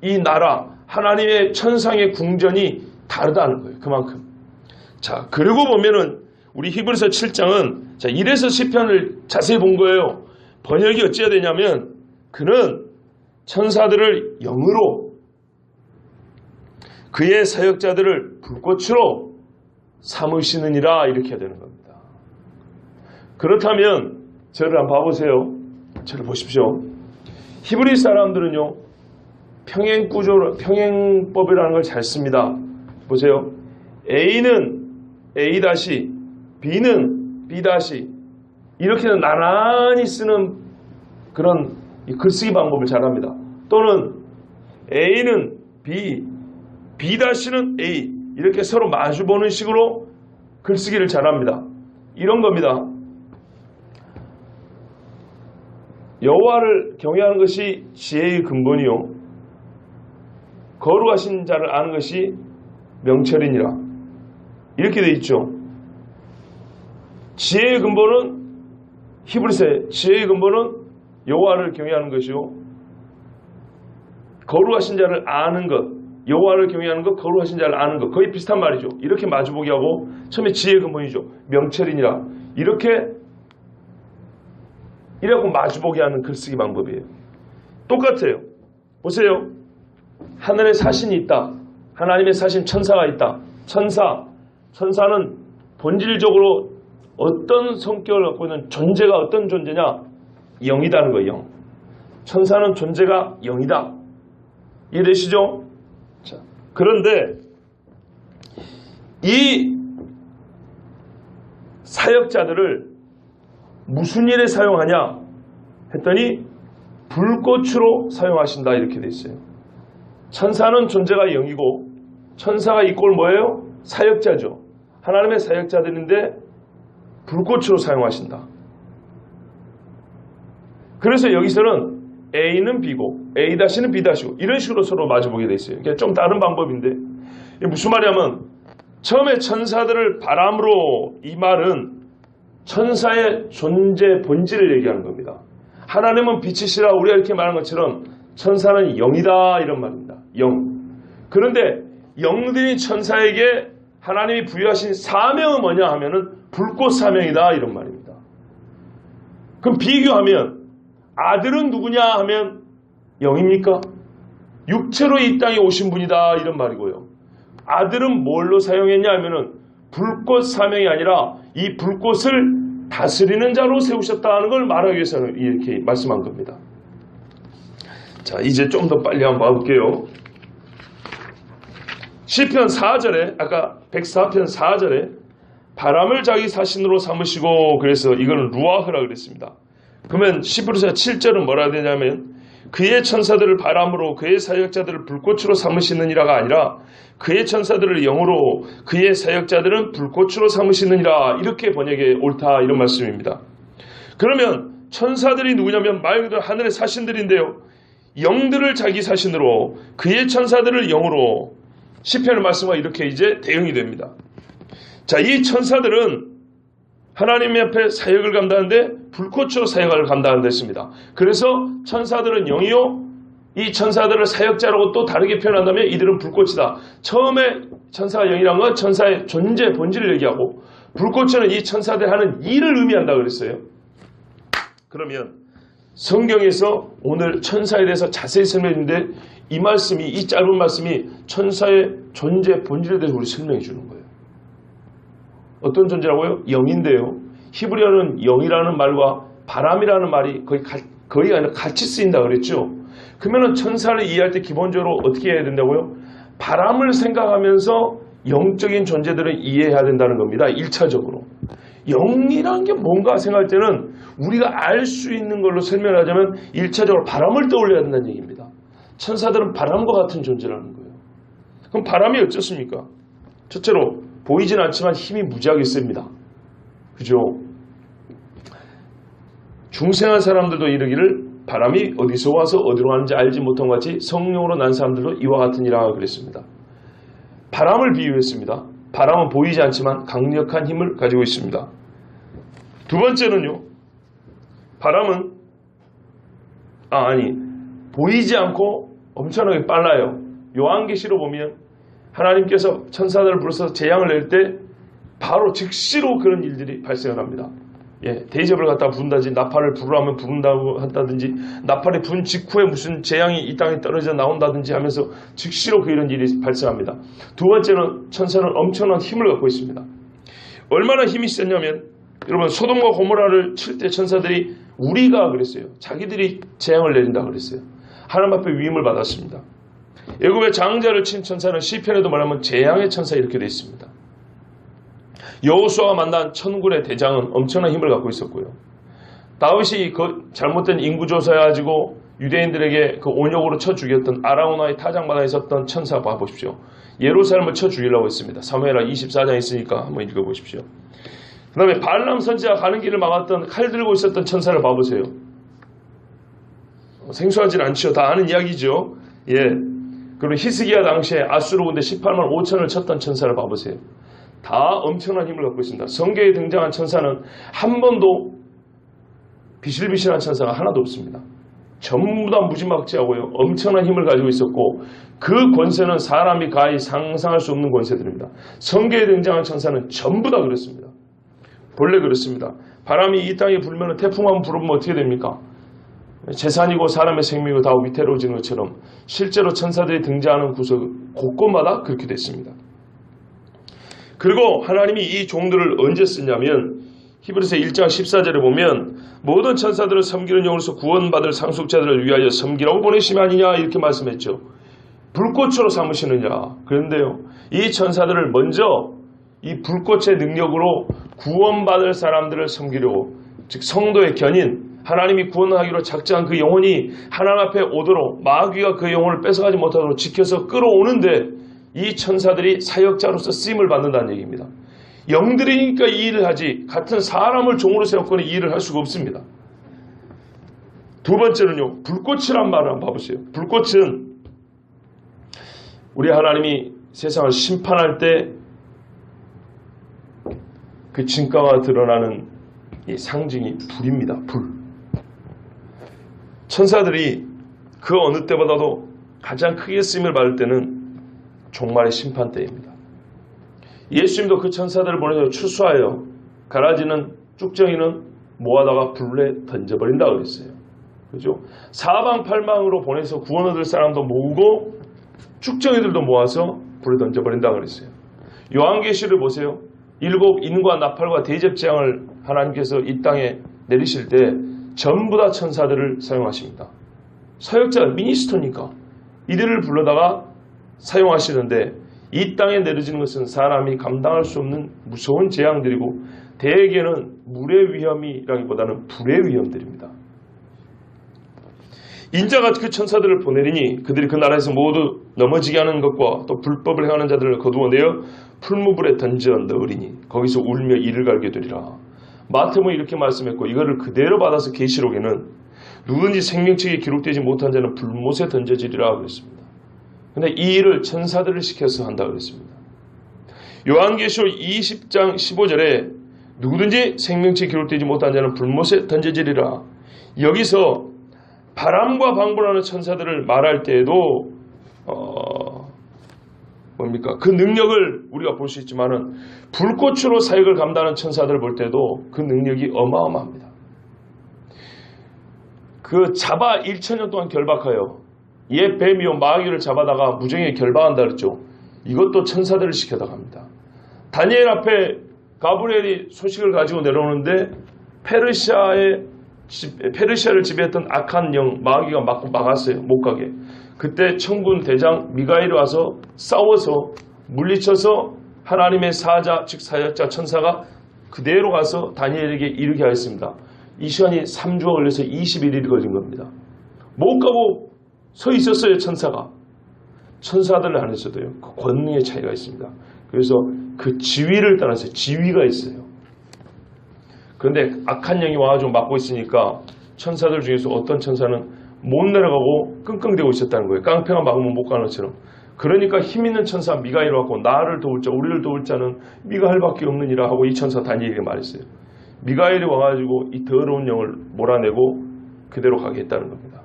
이 나라, 하나님의 천상의 궁전이 다르다는 거예요. 그만큼. 자, 그리고 보면은 우리 히브리서 7장은 자, 이래서 시편을 자세히 본 거예요. 번역이 어찌해야 되냐면 그는 천사들을 영으로 그의 사역자들을 불꽃으로 삼으시느니라 이렇게 해야 되는 겁니다. 그렇다면 저를 한번 봐보세요. 저를 보십시오. 히브리 사람들은요 평행법이라는 걸 잘 씁니다. 보세요. A는 A-, B는 B- 이렇게 나란히 쓰는 그런 글쓰기 방법을 잘합니다. 또는 A는 B, B-는 A 이렇게 서로 마주보는 식으로 글쓰기를 잘합니다. 이런 겁니다. 여호와를 경외하는 것이 지혜의 근본이요 거룩하신 자를 아는 것이 명철이니라 이렇게 돼 있죠. 지혜의 근본은 히브리서의 지혜의 근본은 여호와를 경외하는 것이요 거룩하신 자를 아는 것 여호와를 경외하는 것 거룩하신 자를 아는 것 거의 비슷한 말이죠. 이렇게 마주보기 하고 처음에 지혜의 근본이죠. 명철이니라 이래갖고 마주보게 하는 글쓰기 방법이에요. 똑같아요. 보세요. 하늘에 사신이 있다. 하나님의 사신 천사가 있다. 천사는 본질적으로 어떤 성격을 갖고 있는 존재가 어떤 존재냐? 영이다는 거예요. 영. 천사는 존재가 영이다. 이해되시죠? 자, 그런데 이 사역자들을 무슨 일에 사용하냐 했더니 불꽃으로 사용하신다 이렇게 돼 있어요. 천사는 존재가 영이고 천사가 이꼴 뭐예요? 사역자죠. 하나님의 사역자들인데 불꽃으로 사용하신다. 그래서 여기서는 A는 B고 A-는 B-고 이런 식으로 서로 마주보게 돼 있어요. 이게 좀 다른 방법인데 이게 무슨 말이냐면 처음에 천사들을 바람으로 이 말은 천사의 존재 본질을 얘기하는 겁니다. 하나님은 빛이시라 우리가 이렇게 말한 것처럼 천사는 영이다 이런 말입니다. 영. 그런데 영들이 천사에게 하나님이 부여하신 사명은 뭐냐 하면은 불꽃 사명이다 이런 말입니다. 그럼 비교하면 아들은 누구냐 하면 영입니까? 육체로 이 땅에 오신 분이다 이런 말이고요. 아들은 뭘로 사용했냐 하면은 불꽃 사명이 아니라 이 불꽃을 다스리는 자로 세우셨다는 걸 말하기 위해서는 이렇게 말씀한 겁니다. 자, 이제 좀 더 빨리 한번 봐볼게요. 시편 4절에 아까 104편 4절에 바람을 자기 사신으로 삼으시고 그래서 이거는 루아흐라 그랬습니다. 그러면 시브르서 7절은 뭐라 되냐면 그의 천사들을 바람으로 그의 사역자들을 불꽃으로 삼으시느니라가 아니라 그의 천사들을 영으로 그의 사역자들은 불꽃으로 삼으시느니라 이렇게 번역에 옳다 이런 말씀입니다. 그러면 천사들이 누구냐면 말 그대로 하늘의 사신들인데요. 영들을 자기 사신으로 그의 천사들을 영으로 시편의 말씀과 이렇게 이제 대응이 됩니다. 자, 이 천사들은 하나님 앞에 사역을 감당하는데 불꽃으로 사역을 감당한다 했습니다. 그래서 천사들은 영이요 이 천사들을 사역자라고 또 다르게 표현한다면 이들은 불꽃이다. 처음에 천사가 영이란 건 천사의 존재 본질을 얘기하고 불꽃은 이 천사들 하는 일을 의미한다고 그랬어요. 그러면 성경에서 오늘 천사에 대해서 자세히 설명했는데 이 짧은 말씀이 천사의 존재 본질에 대해서 우리 설명해 주는 거예요. 어떤 존재라고요? 영인데요. 히브리어는 영이라는 말과 바람이라는 말이 거의 아니라 같이 쓰인다 그랬죠. 그러면 천사를 이해할 때 기본적으로 어떻게 해야 된다고요? 바람을 생각하면서 영적인 존재들을 이해해야 된다는 겁니다. 1차적으로. 영이라는 게 뭔가 생각할 때는 우리가 알 수 있는 걸로 설명하자면 1차적으로 바람을 떠올려야 된다는 얘기입니다. 천사들은 바람과 같은 존재라는 거예요. 그럼 바람이 어떻습니까? 첫째로 보이진 않지만 힘이 무지하게 셉니다. 그죠? 중생한 사람들도 이르기를 바람이 어디서 와서 어디로 가는지 알지 못한 것 같이 성령으로 난 사람들도 이와 같으니라 그랬습니다. 바람을 비유했습니다. 바람은 보이지 않지만 강력한 힘을 가지고 있습니다. 두 번째는요. 바람은 보이지 않고 엄청나게 빨라요. 요한계시로 보면 하나님께서 천사들을 불러서 재앙을 낼 때 바로 즉시로 그런 일들이 발생을 합니다. 대접을 갖다 부른다든지 나팔을 부르라면 부른다고 한다든지 나팔이 분 직후에 무슨 재앙이 이 땅에 떨어져 나온다든지 하면서 즉시로 이런 일이 발생합니다. 두 번째는 천사는 엄청난 힘을 갖고 있습니다. 얼마나 힘이 세냐면 여러분 소돔과 고모라를 칠 때 천사들이 우리가 그랬어요. 자기들이 재앙을 내린다 그랬어요. 하나님 앞에 위임을 받았습니다. 애굽의 장자를 친 천사는 시편에도 말하면 재앙의 천사 이렇게 되어 있습니다. 여호수아가 만난 천군의 대장은 엄청난 힘을 갖고 있었고요. 다윗이 그 잘못된 인구조사해 가지고 유대인들에게 그 온역으로 쳐 죽였던 아라우나의 타작마다에 있었던 천사 봐보십시오. 예루살렘을 쳐 죽이려고 했습니다. 사무엘하 24장 있으니까 한번 읽어보십시오. 그 다음에 발람 선지자 가는 길을 막았던 칼 들고 있었던 천사를 봐보세요. 생소하진 않죠. 다 아는 이야기죠. 그리고 히스기야 당시에 아수르 군대 18만 5천을 쳤던 천사를 봐보세요. 다 엄청난 힘을 갖고 있습니다. 성경에 등장한 천사는 한 번도 비실비실한 천사가 하나도 없습니다. 전부 다 무지막지하고요. 엄청난 힘을 가지고 있었고 그 권세는 사람이 가히 상상할 수 없는 권세들입니다. 성경에 등장한 천사는 전부 다 그렇습니다. 본래 그렇습니다. 바람이 이 땅에 불면 태풍만 불으면 어떻게 됩니까? 재산이고 사람의 생명이고 다 위태로워지는 것처럼 실제로 천사들이 등장하는 구석 곳곳마다 그렇게 됐습니다. 그리고 하나님이 이 종들을 언제 쓰냐면 히브리서 1장 14절에 보면 모든 천사들을 섬기는 영으로서 구원받을 상속자들을 위하여 섬기라고 보내심이 아니냐 이렇게 말씀했죠. 불꽃으로 삼으시느냐. 그런데요. 이 천사들을 먼저 이 불꽃의 능력으로 구원받을 사람들을 섬기려고 즉 성도의 견인 하나님이 구원하기로 작정한 그 영혼이 하나님 앞에 오도록 마귀가 그 영혼을 뺏어가지 못하도록 지켜서 끌어오는데 이 천사들이 사역자로서 쓰임을 받는다는 얘기입니다. 영들이니까 이 일을 하지 같은 사람을 종으로 세웠거니 이 일을 할 수가 없습니다. 두 번째는요. 불꽃이란 말을 한번 봐보세요. 불꽃은 우리 하나님이 세상을 심판할 때 그 진가가 드러나는 이 상징이 불입니다. 불. 천사들이 그 어느 때보다도 가장 크게 쓰임을 받을 때는 종말의 심판 때입니다. 예수님도 그 천사들을 보내서 추수하여 가라지는 쭉정이는 모아다가 불에 던져버린다 그랬어요. 그죠? 사방팔방으로 보내서 구원 얻을 사람도 모으고 쭉정이들도 모아서 불에 던져버린다 그랬어요. 요한계시를 보세요. 7 인과 나팔과 대접 재앙을 하나님께서 이 땅에 내리실 때 전부 다 천사들을 사용하십니다. 사역자 미니스터니까 이들을 불러다가 사용하시는데 이 땅에 내려지는 것은 사람이 감당할 수 없는 무서운 재앙들이고 대개는 물의 위험이라기보다는 불의 위험들입니다. 인자가 그 천사들을 보내리니 그들이 그 나라에서 모두 넘어지게 하는 것과 또 불법을 행하는 자들을 거두어내어 풀무불에 던져 넣으리니 거기서 울며 이를 갈게 되리라. 마태복음이 이렇게 말씀했고 이거를 그대로 받아서 계시록에는 누구든지 생명책에 기록되지 못한 자는 불못에 던져지리라 그랬습니다. 근데 이 일을 천사들을 시켜서 한다 그랬습니다. 요한계시록 20장 15절에 누구든지 생명책에 기록되지 못한 자는 불못에 던져지리라. 여기서 바람과 방불하는 천사들을 말할 때에도 뭡니까? 그 능력을 우리가 볼 수 있지만은 불꽃으로 사역을 감당하는 천사들을 볼 때도 그 능력이 어마어마합니다. 그 잡아 1000년 동안 결박하여 옛 뱀이요 마귀를 잡아다가 무정에 결박한다 그랬죠. 이것도 천사들을 시켜다 갑니다. 다니엘 앞에 가브리엘이 소식을 가지고 내려오는데 페르시아를 지배했던 악한 영 마귀가 막았어요. 못 가게. 그때 천군 대장 미가엘이 와서 싸워서 물리쳐서 하나님의 사자 즉 사역자 천사가 그대로 가서 다니엘에게 이르게 하였습니다. 이 시간이 3주가 걸려서 21일이 걸린 겁니다. 못 가고 서 있었어요. 천사가. 천사들 안에서도요. 그 권능의 차이가 있습니다. 그래서 그 지위를 따라서 지위가 있어요. 그런데 악한 영이 와가지고 막고 있으니까 천사들 중에서 어떤 천사는 못 내려가고 끙끙대고 있었다는 거예요. 깡패가 막으면 못 가는 것처럼. 그러니까 힘있는 천사 미가엘이 왔고 나를 도울 자 우리를 도울 자는 미가엘밖에 없느니라 하고 이 천사 다니엘에게 말했어요. 미가엘이 와가지고 이 더러운 영을 몰아내고 그대로 가게 했다는 겁니다.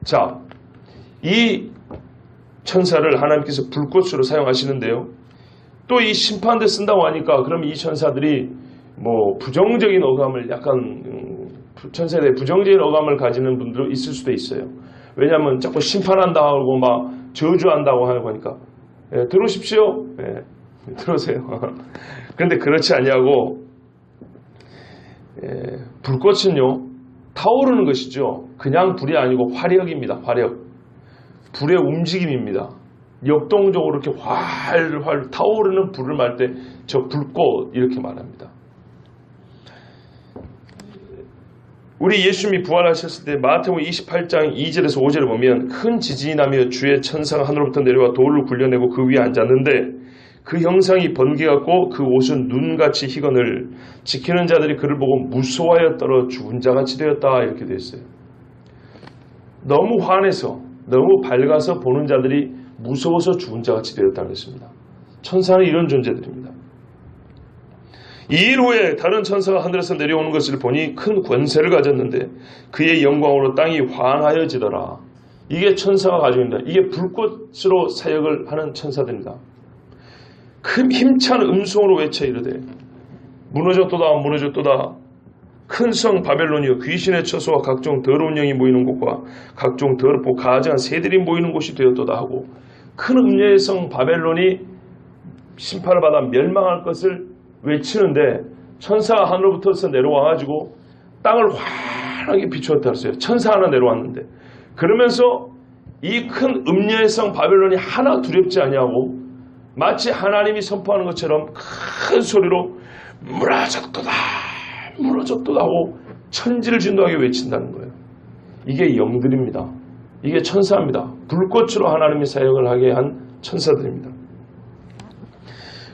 자, 이 천사를 하나님께서 불꽃으로 사용하시는데요. 또 이 심판대 쓴다고 하니까 그럼 이 천사들이 뭐 부정적인 어감을 천사에 대해 부정적인 어감을 가지는 분들도 있을 수도 있어요. 왜냐하면 자꾸 심판한다고 막 저주한다고 하니까 들으십시오. 들으세요. 그런데 그렇지 아니하고 불꽃은요 타오르는 것이죠. 그냥 불이 아니고 화력입니다. 화력. 불의 움직임입니다. 역동적으로 이렇게 활활 타오르는 불을 말 때 저 불꽃 이렇게 말합니다. 우리 예수님이 부활하셨을 때 마태복음 28장 2절에서 5절을 보면 큰 지진이 나며 주의 천사가 하늘로부터 내려와 돌로 굴려내고 그 위에 앉았는데 그 형상이 번개 같고 그 옷은 눈같이 희건을 지키는 자들이 그를 보고 무서워하여 떨어 죽은 자같이 되었다 이렇게 되어 있어요. 너무 환해서 너무 밝아서 보는 자들이 무서워서 죽은 자같이 되었다는 것입니다. 천사는 이런 존재들입니다. 이 일 후에 다른 천사가 하늘에서 내려오는 것을 보니 큰 권세를 가졌는데 그의 영광으로 땅이 환하여지더라. 이게 천사가 가지고 있는 이게 불꽃으로 사역을 하는 천사들입니다. 큰 힘찬 음성으로 외쳐 이르되 무너졌도다 무너졌도다 큰 성 바벨론이여 귀신의 처소와 각종 더러운 영이 모이는 곳과 각종 더럽고 가증한 새들이 모이는 곳이 되었도다 하고 큰 음녀의 성 바벨론이 심판을 받아 멸망할 것을 외치는데 천사가 하늘로부터 내려와가지고 땅을 환하게 비추었다 그랬어요. 천사 하나 내려왔는데 그러면서 이 큰 음녀의 성 바벨론이 하나 두렵지 아니하고 마치 하나님이 선포하는 것처럼 큰 소리로 무너졌도다 무너졌도다 하고 천지를 진동하게 외친다는 거예요. 이게 영들입니다. 이게 천사입니다. 불꽃으로 하나님의 사역을 하게 한 천사들입니다.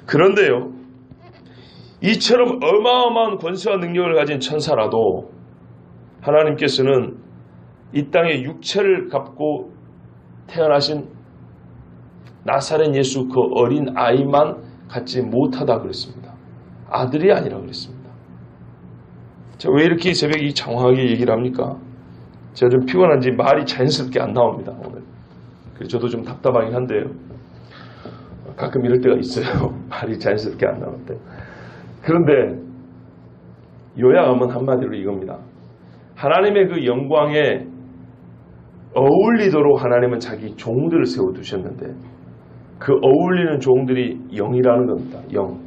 그런데요, 이처럼 어마어마한 권세와 능력을 가진 천사라도 하나님께서는 이 땅에 육체를 갖고 태어나신 나사렛 예수 그 어린 아이만 갖지 못하다 그랬습니다. 아들이 아니라 그랬습니다. 제가 왜 이렇게 새벽에 장황하게 얘기를 합니까? 제가 좀 피곤한지 말이 자연스럽게 안 나옵니다. 오늘. 그래서 저도 좀 답답하긴 한데요. 가끔 이럴 때가 있어요. 말이 자연스럽게 안 나올 때. 그런데 요약하면 한마디로 이겁니다. 하나님의 그 영광에 어울리도록 하나님은 자기 종들을 세워두셨는데 그 어울리는 종들이 영이라는 겁니다. 영.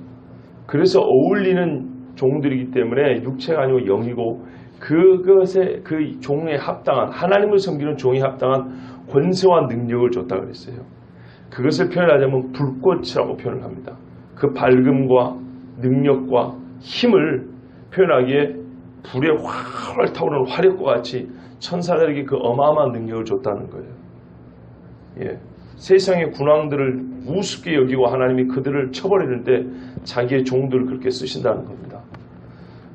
그래서 어울리는 종들이기 때문에 육체가 아니고 영이고 그것에 그 종에 합당한 하나님을 섬기는 종에 합당한 권세와 능력을 줬다 그랬어요. 그것을 표현하자면 불꽃이라고 표현을 합니다. 그 밝음과 능력과 힘을 표현하기에 불에 활활 타오르는 화력과 같이 천사들에게 그 어마어마한 능력을 줬다는 거예요. 예. 세상의 군왕들을 우습게 여기고 하나님이 그들을 쳐버리는데 자기의 종들을 그렇게 쓰신다는 겁니다.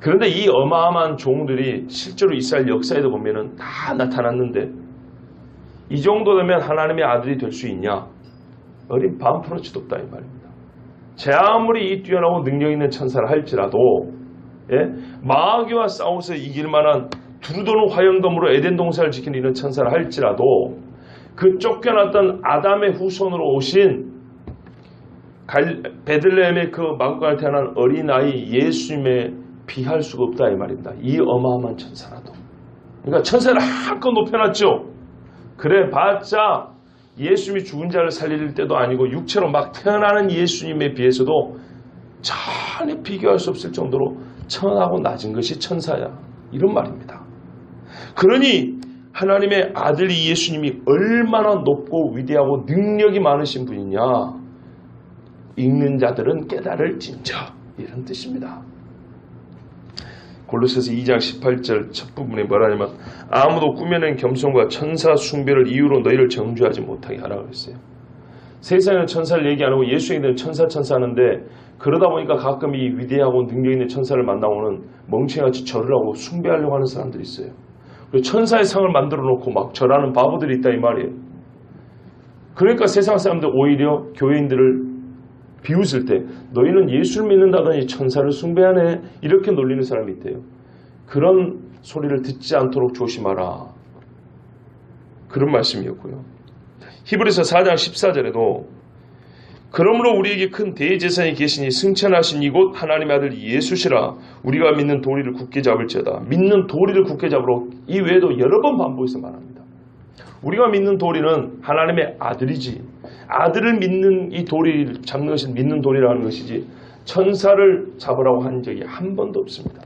그런데 이 어마어마한 종들이 실제로 이스라엘 역사에도 보면은 다 나타났는데 이 정도 되면 하나님의 아들이 될 수 있냐? 어린 반프로치도 없다 이 말입니다. 제 아무리 이 뛰어나고 능력 있는 천사를 할지라도 마귀와 싸워서 이길 만한 두루도는 화염검으로 에덴 동산을 지키는 이런 천사를 할지라도 그 쫓겨났던 아담의 후손으로 오신 베들레헴의 그 마구간에 태어난 어린아이 예수님에 비할 수가 없다 이 말입니다. 이 어마어마한 천사라도. 그러니까 천사를 한껏 높여놨죠. 그래 봤자 예수님이 죽은 자를 살릴 때도 아니고 육체로 막 태어나는 예수님에 비해서도 전혀 비교할 수 없을 정도로 천하고 낮은 것이 천사야. 이런 말입니다. 그러니 하나님의 아들 예수님이 얼마나 높고 위대하고 능력이 많으신 분이냐. 읽는 자들은 깨달을진저 이런 뜻입니다. 골로새서 2장 18절 첫 부분에 뭐라냐면 아무도 꾸며낸 겸손과 천사 숭배를 이유로 너희를 정죄하지 못하게 하라고 했어요. 세상에는 천사를 얘기 안 하고 예수에게는 천사 하는데 그러다 보니까 가끔 이 위대하고 능력 있는 천사를 만나고는 멍청이같이 절을 하고 숭배하려고 하는 사람들이 있어요. 그리고 천사의 상을 만들어 놓고 막 절하는 바보들이 있다 이 말이에요. 그러니까 세상 사람들 오히려 교인들을 비웃을 때 너희는 예수를 믿는다더니 천사를 숭배하네 이렇게 놀리는 사람이 있대요. 그런 소리를 듣지 않도록 조심하라. 그런 말씀이었고요. 히브리서 4장 14절에도 그러므로 우리에게 큰 대제사장이 계시니 승천하신 이곳 하나님의 아들 예수시라. 우리가 믿는 도리를 굳게 잡을지어다. 믿는 도리를 굳게 잡으러 이 외에도 여러 번 반복해서 말합니다. 우리가 믿는 도리는 하나님의 아들이지, 아들을 믿는 이 도리를 잡는 것이 믿는 도리라는 것이지 천사를 잡으라고 한 적이 한 번도 없습니다.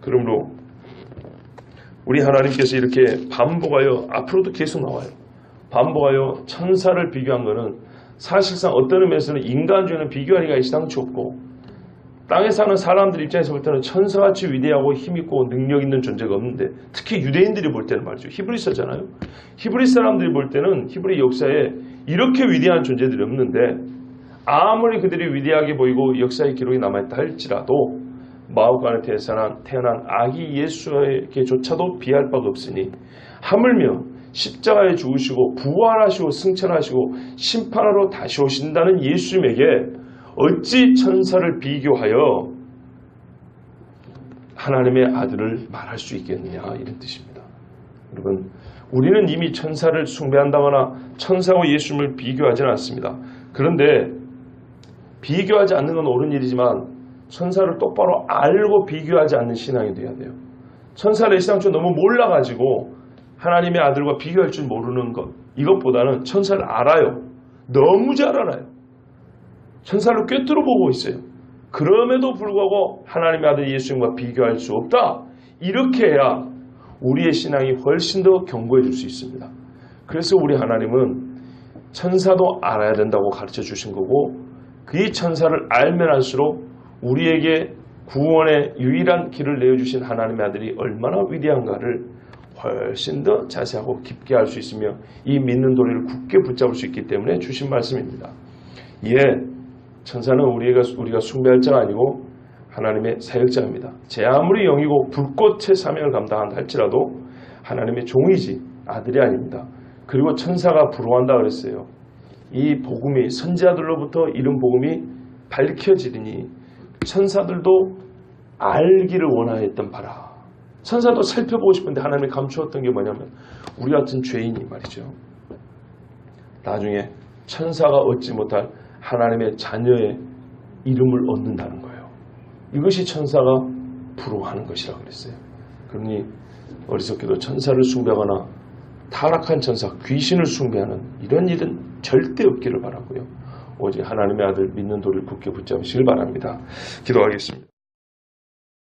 그러므로 우리 하나님께서 이렇게 반복하여, 앞으로도 계속 나와요, 반복하여 천사를 비교한 것은 사실상 어떤 의미에서는 인간주의는 비교하기가 시당치 없고, 땅에 사는 사람들 입장에서 볼 때는 천사같이 위대하고 힘있고 능력 있는 존재가 없는데, 특히 유대인들이 볼 때는 말이죠, 히브리서잖아요. 히브리 사람들이 볼 때는 히브리 역사에 이렇게 위대한 존재들이 없는데, 아무리 그들이 위대하게 보이고 역사의 기록이 남아있다 할지라도 마옥 안에 태어난 아기 예수에게조차도 비할 바가 없으니, 하물며 십자가에 죽으시고 부활하시고 승천하시고 심판하러 다시 오신다는 예수님에게 어찌 천사를 비교하여 하나님의 아들을 말할 수 있겠느냐, 이런 뜻입니다. 여러분, 우리는 이미 천사를 숭배한다거나 천사와 예수님을 비교하지는 않습니다. 그런데 비교하지 않는 건 옳은 일이지만 천사를 똑바로 알고 비교하지 않는 신앙이 돼야 돼요. 천사를 시상초 너무 몰라가지고 하나님의 아들과 비교할 줄 모르는 것, 이것보다는 천사를 알아요. 너무 잘 알아요. 천사를 꿰뚫어 보고 있어요. 그럼에도 불구하고 하나님의 아들 예수님과 비교할 수 없다. 이렇게 해야 우리의 신앙이 훨씬 더 견고해질 수 있습니다. 그래서 우리 하나님은 천사도 알아야 된다고 가르쳐 주신 거고, 그 천사를 알면 알수록 우리에게 구원의 유일한 길을 내어주신 하나님의 아들이 얼마나 위대한가를 훨씬 더 자세하고 깊게 알 수 있으며 이 믿는 도리를 굳게 붙잡을 수 있기 때문에 주신 말씀입니다. 천사는 우리가 숭배할 자가 아니고 하나님의 사역자입니다. 제 아무리 영이고 불꽃의 사명을 감당한다 할지라도 하나님의 종이지 아들이 아닙니다. 그리고 천사가 부러워한다 그랬어요. 이 복음이 선지자들로부터 이런 복음이 밝혀지리니 천사들도 알기를 원하였던 바라. 천사도 살펴보고 싶은데 하나님이 감추었던 게 뭐냐면 우리 같은 죄인이 말이죠, 나중에 천사가 얻지 못할 하나님의 자녀의 이름을 얻는다는 거예요. 이것이 천사가 부러워하는 것이라고 그랬어요. 그러니 어리석게도 천사를 숭배하거나 타락한 천사, 귀신을 숭배하는 이런 일은 절대 없기를 바라고요. 오직 하나님의 아들 믿는 도리를 굳게 붙잡으시길 바랍니다. 기도하겠습니다.